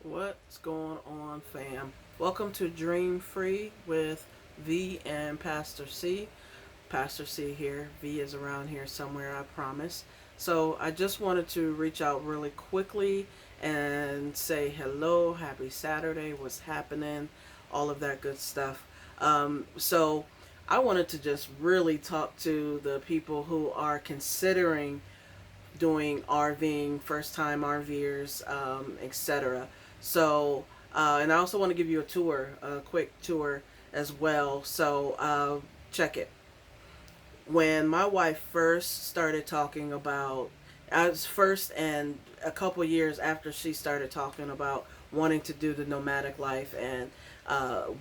What's going on, fam? Welcome to Dream Free with V and Pastor C. Pastor C here. V is around here somewhere, I promise. So I just wanted to reach out really quickly and say hello, happy Saturday, what's happening, all of that good stuff. So I wanted to just really talk to the people who are considering doing RVing, first time RVers, etc. So, and I also want to give you a quick tour as well. So, check it. When my wife first started talking about, I was first and a couple years after she started talking about wanting to do the nomadic life and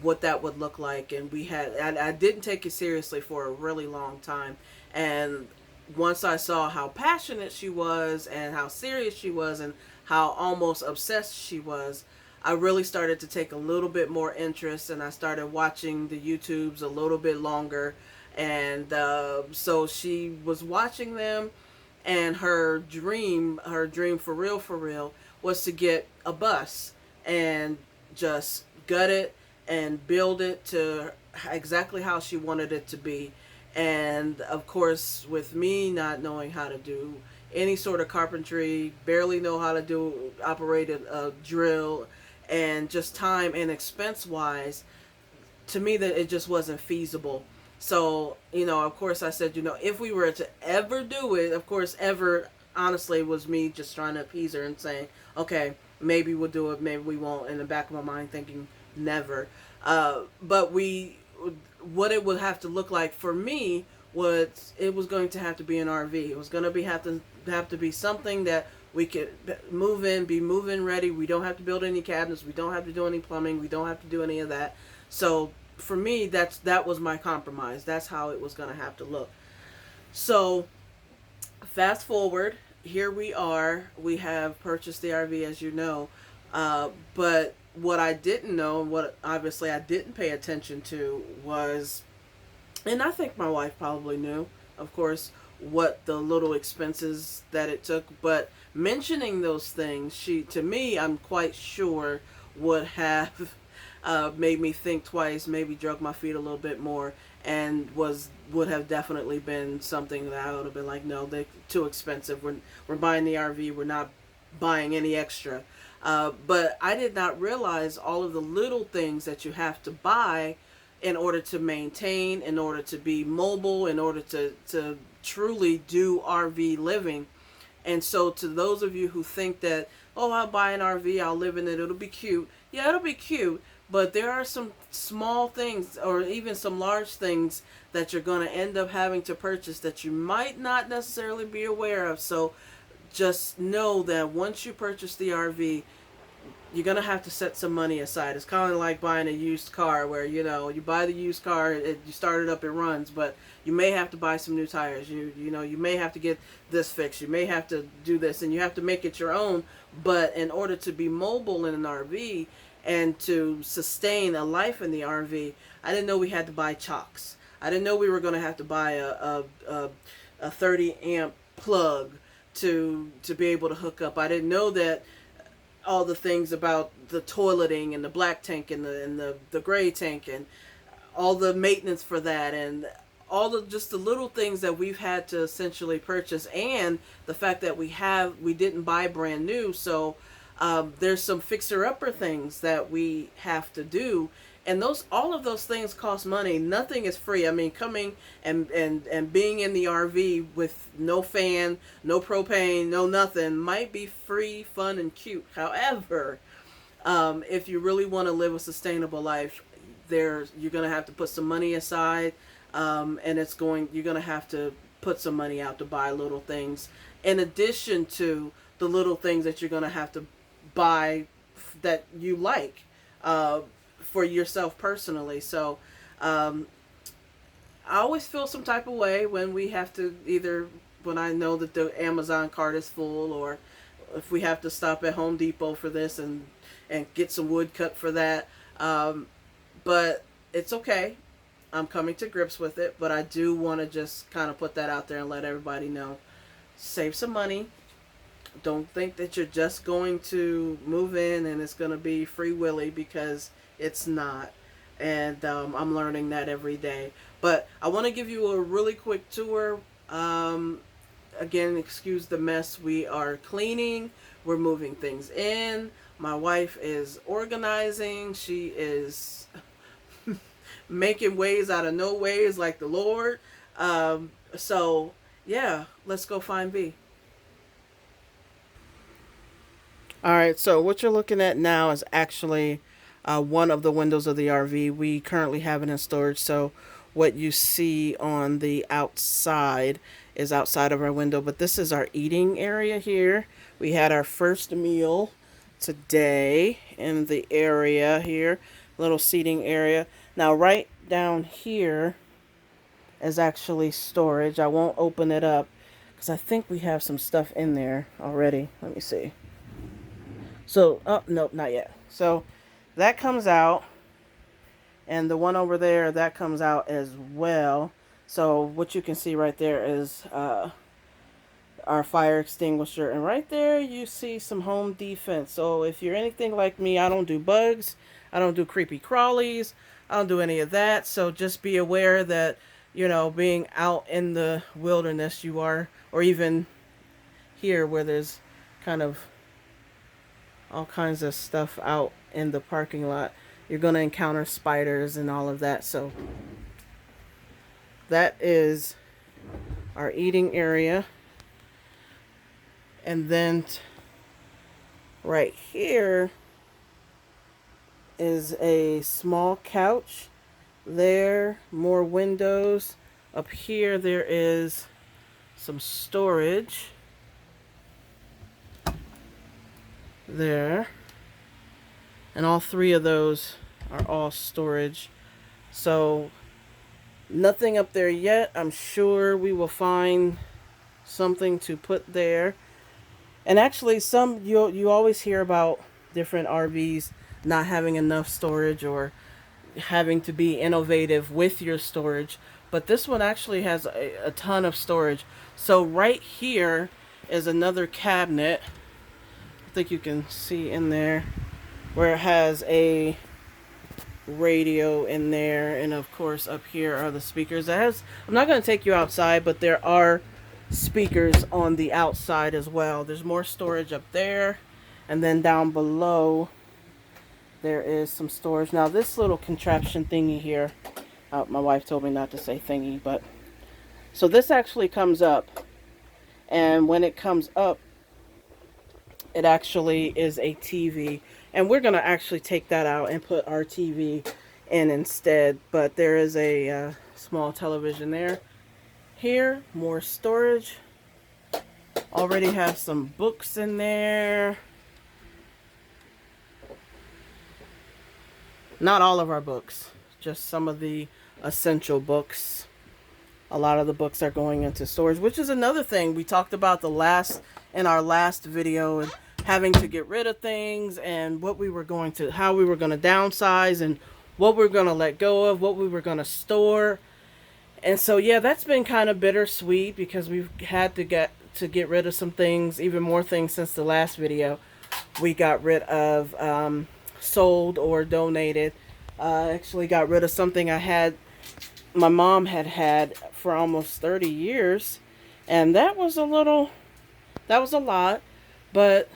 what that would look like, and I didn't take it seriously for a really long time, and once I saw how passionate she was and how serious she was and how almost obsessed she was, I really started to take a little bit more interest, and I started watching the YouTubes a little bit longer. And so she was watching them, and her dream for real, was to get a bus and just gut it and build it to exactly how she wanted it to be. And of course, with me not knowing how to do any sort of carpentry, barely know how to operate a drill, and just time and expense wise, to me that it just wasn't feasible. So, of course I said, if we were to ever do it, of course, ever honestly was me just trying to appease her and saying, okay, maybe we'll do it, maybe we won't, in the back of my mind thinking never. But what it would have to look like for me was it was going to have to be an RV. It was going to have to be something that we could move in, be move-in ready. We don't have to build any cabinets. We don't have to do any plumbing. We don't have to do any of that. So for me, that was my compromise. That's how it was going to have to look. So fast forward, here we are. We have purchased the RV, as you know, but what I didn't know, and what obviously I didn't pay attention to, was, and I think my wife probably knew, of course, what the little expenses that it took, but mentioning those things, to me, I'm quite sure would have made me think twice, maybe drug my feet a little bit more, and would have definitely been something that I would have been like, no, they're too expensive. We're buying the RV. We're not buying any extra. But I did not realize all of the little things that you have to buy in order to maintain, in order to be mobile, in order to truly do RV living. And so to those of you who think that, oh, I'll buy an RV, I'll live in it, it'll be cute. Yeah, it'll be cute, but there are some small things or even some large things that you're going to end up having to purchase that you might not necessarily be aware of. So just know that once you purchase the RV, you're going to have to set some money aside. It's kind of like buying a used car where, you buy the used car, you start it up, it runs, but you may have to buy some new tires. You may have to get this fixed. You may have to do this, and you have to make it your own. But in order to be mobile in an RV and to sustain a life in the RV, I didn't know we had to buy chocks. I didn't know we were going to have to buy a 30 amp plug to be able to hook up. I didn't know that all the things about the toileting and the black tank and the gray tank and all the maintenance for that, and all the just the little things that we've had to essentially purchase, and the fact that we didn't buy brand new. So there's some fixer-upper things that we have to do, and all of those things cost money. Nothing is free. I mean, coming and being in the RV with no fan, no propane, no nothing might be free, fun, and cute. However, if you really want to live a sustainable life, you're going to have to put some money aside, and you're going to have to put some money out to buy little things, in addition to the little things that you're going to have to buy that you like for yourself personally. So I always feel some type of way when we have to, either when I know that the Amazon cart is full, or if we have to stop at Home Depot for this and get some wood cut for that. But it's okay. I'm coming to grips with it, but I do want to just kind of put that out there and let everybody know. Save some money. Don't think that you're just going to move in and it's going to be free willy, because it's not. And I'm learning that every day. But I want to give you a really quick tour. Again, excuse the mess. We are cleaning. We're moving things in. My wife is organizing. She is making ways out of no ways, like the Lord. So, yeah, let's go find V. All right, so what you're looking at now is actually one of the windows of the RV. We currently have it in storage, so what you see on the outside is outside of our window, but this is our eating area here. We had our first meal today in the area here, little seating area. Now, right down here is actually storage. I won't open it up because I think we have some stuff in there already. Let me see. So, oh, nope, not yet. So that comes out, and the one over there, that comes out as well. So what you can see right there is our fire extinguisher, and right there you see some home defense. So if you're anything like me, I don't do bugs, I don't do creepy crawlies, I don't do any of that. So just be aware that, you know, being out in the wilderness, you are, or even here where there's kind of all kinds of stuff out in the parking lot, you're going to encounter spiders and all of that. So that is our eating area. And then right here is a small couch. There, more windows. Up here there is some storage. There. And all three of those are all storage. So nothing up there yet. I'm sure we will find something to put there. And actually, some you always hear about different RVs not having enough storage or having to be innovative with your storage, but this one actually has a ton of storage. So right here is another cabinet. I think you can see in there where it has a radio in there, and of course up here are the speakers. I'm not going to take you outside, but there are speakers on the outside as well. There's more storage up there, and then down below there is some storage. Now this little contraption thingy here, my wife told me not to say thingy, but so this actually comes up, and when it comes up, it actually is a TV, and we're gonna actually take that out and put our TV in instead. But there is a small television there. Here, more storage. Already have some books in there. Not all of our books, just some of the essential books. A lot of the books are going into storage, which is another thing we talked about in our last video, and having to get rid of things, and how we were going to downsize, and what we're going to let go of, what we were going to store. And so, yeah, that's been kind of bittersweet because we've had to get rid of some things, even more things since the last video. We got rid of, sold or donated. Actually got rid of something my mom had for almost 30 years. And that was a lot, but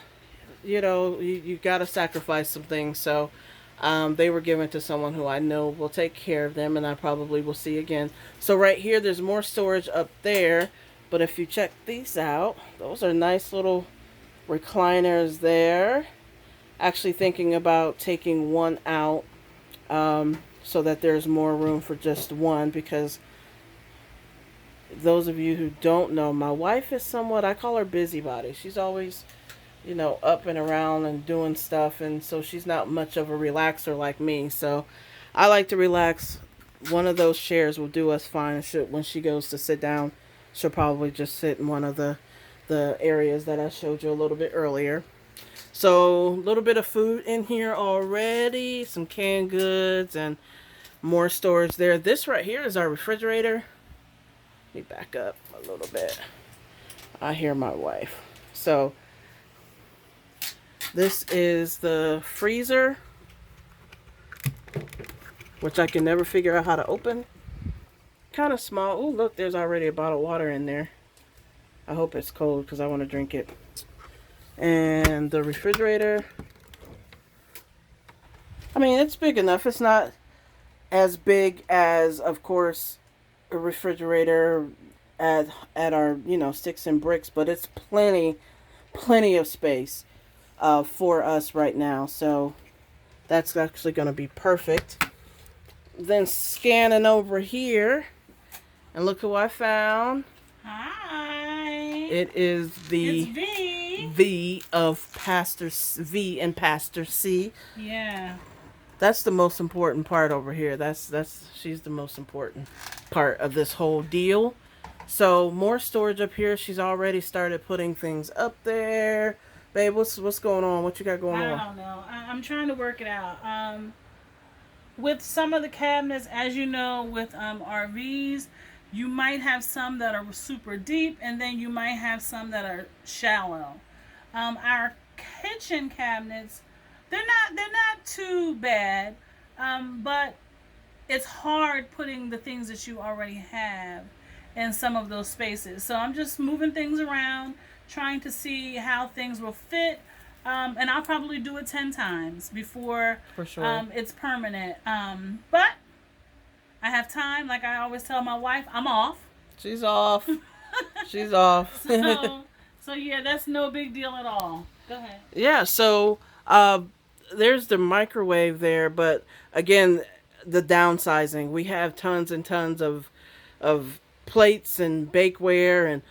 you know, you got to sacrifice some things. So they were given to someone who I know will take care of them, and I probably will see again. So right here, there's more storage up there. But if you check these out, those are nice little recliners there. Actually thinking about taking one out so that there's more room for just one, because those of you who don't know, my wife is somewhat, I call her busybody. She's always, you know, up and around and doing stuff, and so she's not much of a relaxer like me. So I like to relax. One of those chairs will do us fine. When she goes to sit down, she'll probably just sit in one of the areas that I showed you a little bit earlier. So a little bit of food in here already, some canned goods, and more storage there. This right here is our refrigerator. Let me back up a little bit. I hear my wife. So This is the freezer, which I can never figure out how to open. Kind of small. Oh, look, there's already a bottle of water in there. I hope it's cold because I want to drink it. And the refrigerator. I mean, it's big enough. It's not as big as, of course, a refrigerator at our, sticks and bricks, but it's plenty of space for us right now. So that's actually going to be perfect. Then scanning over here, and look who I found. Hi. It is the V of Pastor V and Pastor C. Yeah. That's the most important part over here. She's the most important part of this whole deal. So more storage up here. She's already started putting things up there. Babe, what's going on? What you got going on? I don't know. I'm trying to work it out. With some of the cabinets, as you know, with RVs, you might have some that are super deep, and then you might have some that are shallow. Our kitchen cabinets, they're not too bad, but it's hard putting the things that you already have in some of those spaces. So I'm just moving things around, trying to see how things will fit. And I'll probably do it 10 times before For sure. It's permanent. But I have time. Like I always tell my wife, I'm off. She's off. She's off. So yeah, that's no big deal at all. Go ahead. Yeah, so there's the microwave there, but again, the downsizing. We have tons and tons of plates and bakeware and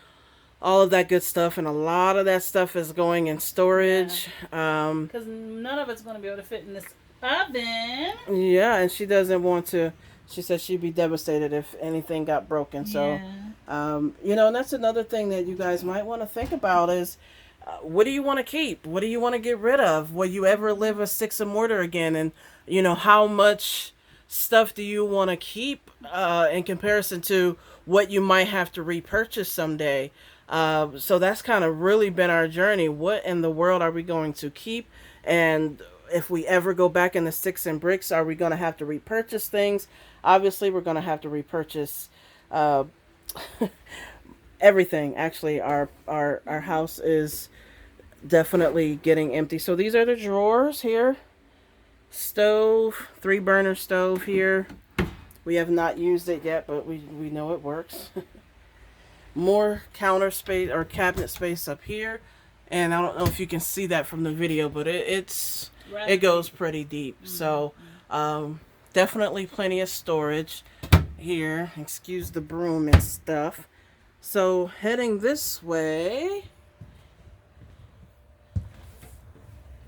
all of that good stuff, and a lot of that stuff is going in storage. Because none of it's going to be able to fit in this oven. Yeah, and she doesn't want to. She said she'd be devastated if anything got broken. So, and that's another thing that you guys might want to think about is, what do you want to keep? What do you want to get rid of? Will you ever live with sticks and mortar again? And, how much stuff do you want to keep in comparison to what you might have to repurchase someday? So that's kind of really been our journey. What in the world are we going to keep? And if we ever go back in the sticks and bricks, are we going to have to repurchase things? Obviously, we're going to have to repurchase everything. Actually, our house is definitely getting empty. So these are the drawers here. Stove, 3-burner stove here. We have not used it yet, but we know it works. More counter space or cabinet space up here, and I don't know if you can see that from the video, but it goes pretty deep. So definitely plenty of storage here. Excuse the broom and stuff. So heading this way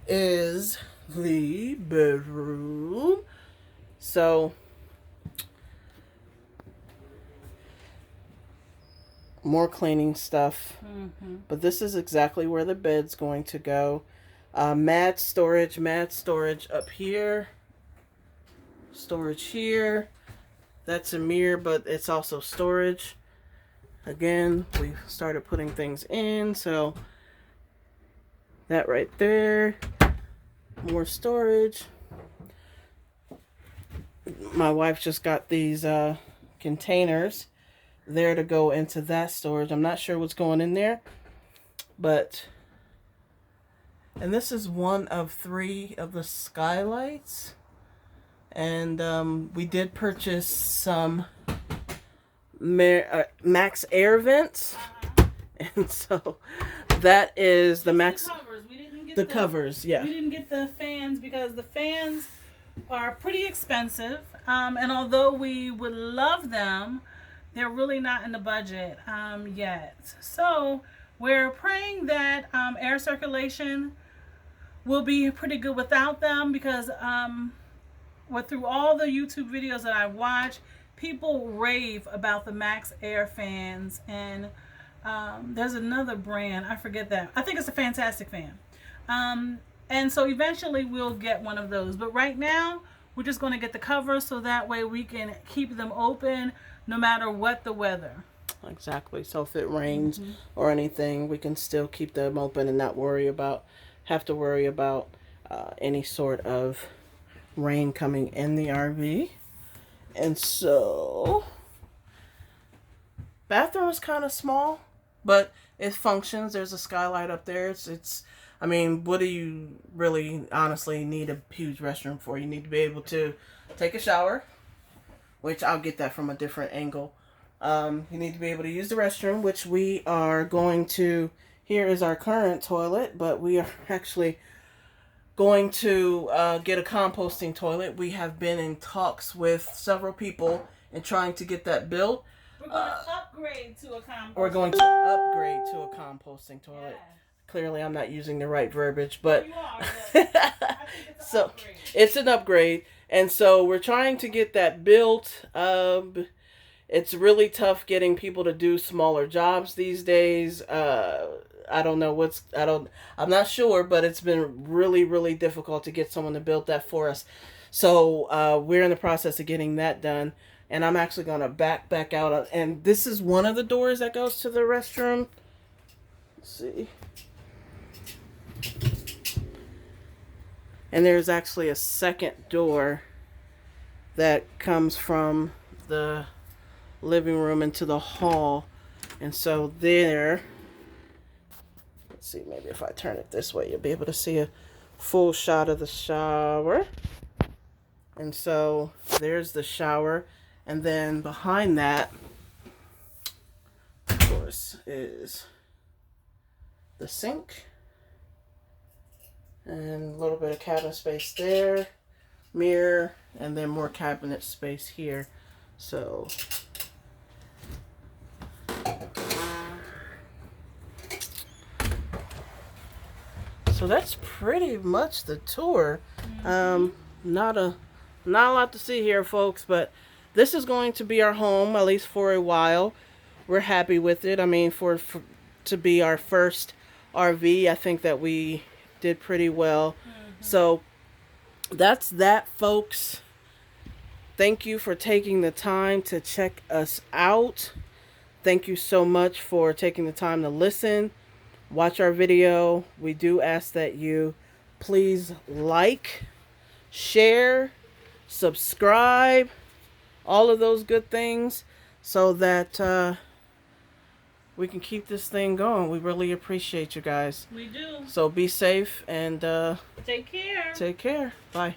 is the bedroom. So more cleaning stuff. But this is exactly where the bed's going to go. Mat storage up here. Storage here. That's a mirror, but it's also storage. Again, we started putting things in, so that right there. More storage. My wife just got these containers there to go into that storage. I'm not sure what's going in there, but and this is one of 3 of the skylights, and we did purchase some Max air vents, and so that is the Max Covers. We didn't get the covers. Yeah, we didn't get the fans because the fans are pretty expensive, and although we would love them, they're really not in the budget yet. So we're praying that air circulation will be pretty good without them, because through all the YouTube videos that I watch, people rave about the Max Air fans, and there's another brand, I forget that. I think it's a Fantastic fan. And so eventually we'll get one of those. But right now, we're just going to get the covers so that way we can keep them open no matter what the weather. Exactly. So if it rains or anything, we can still keep them open and not worry about have to worry about any sort of rain coming in the RV. And so, bathroom is kind of small, but it functions. There's a skylight up there. It's I mean, what do you really honestly need a huge restroom for? You need to be able to take a shower, which I'll get that from a different angle. You need to be able to use the restroom, which we are going to. Here is our current toilet, but we are actually going to get a composting toilet. We have been in talks with several people and trying to get that built. We're going to upgrade to a composting. We're going to upgrade to a composting toilet. Yeah. Clearly, I'm not using the right verbiage, but You are, but I think it's an upgrade. It's an upgrade, and so we're trying to get that built. It's really tough getting people to do smaller jobs these days. I'm not sure, but it's been really, really difficult to get someone to build that for us. So we're in the process of getting that done, and I'm actually going to back out. And this is one of the doors that goes to the restroom. Let's see. And there's actually a second door that comes from the living room into the hall. And so there, let's see, maybe if I turn it this way, you'll be able to see a full shot of the shower. And so there's the shower. And then behind that, of course, is the sink. And a little bit of cabinet space there, mirror, and then more cabinet space here. So that's pretty much the tour. Not a lot to see here, folks, but this is going to be our home, at least for a while. We're happy with it. I mean, for to be our first RV, I think that we did pretty well. So that's that, folks. Thank you for taking the time to check us out. Thank you so much for taking the time to listen, watch our video. We do ask that you please like, share, subscribe, all of those good things, so that we can keep this thing going. We really appreciate you guys. We do. So be safe and Take care. take care. Bye.